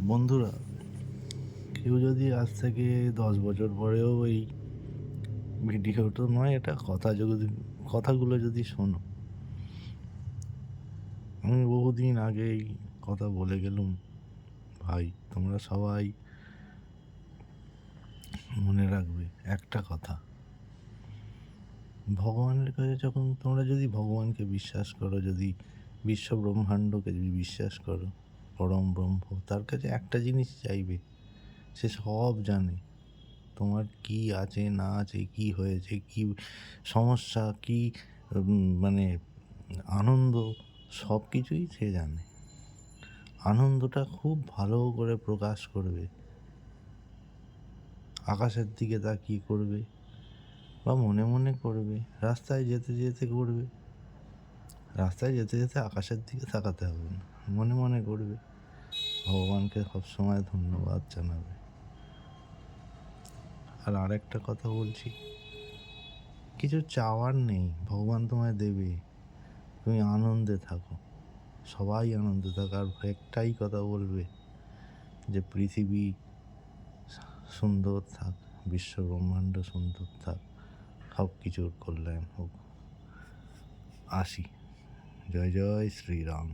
বন্ধুরা, কেউ যদি আজ থেকে 10 বছর পরেও এই ভিডিওটা নয়, এটা কথাগুলো যদি শোনো, আমি বহুদিন আগেই কথা বলে গেলুম। ভাই, তোমরা সবাই মনে রাখবে একটা কথা: ভগবানের কাছে যখন তোমরা যদি ভগবানকে বিশ্বাস করো, যদি বিশ্ব ব্রহ্মাণ্ডকে যদি বিশ্বাস করো, পরম ব্রহ্ম তার কাছে একটা জিনিস চাইবে, সে সব জানে। তোমার কি আছে না আছে, কি হয়েছে, কি সমস্যা, কি মানে আনন্দ, সব কিছুই সে জানে। আনন্দটা খুব ভালো করে প্রকাশ করবে, আকাশের দিকে তাকিয়ে করবে বা মনে মনে করবে, রাস্তায় যেতে যেতে করবে। রাস্তায় যেতে যেতে আকাশের দিকে তাকাতে হবে না, মনে মনে করবে, ভগবানকে সবসময় ধন্যবাদ জানাবে। আর আরেকটা কথা বলছি, কিছু চাওয়ার নেই, ভগবান তোমায় দেবে। তুমি আনন্দে থাকো, সবাই আনন্দে থাকো। আর একটাই কথা বলবে যে পৃথিবী সুন্দর থাক, বিশ্ব ব্রহ্মাণ্ড সুন্দর থাক, সব কিছুর কল্যাণ হোক। আসি। জয় জয় শ্রীরাম।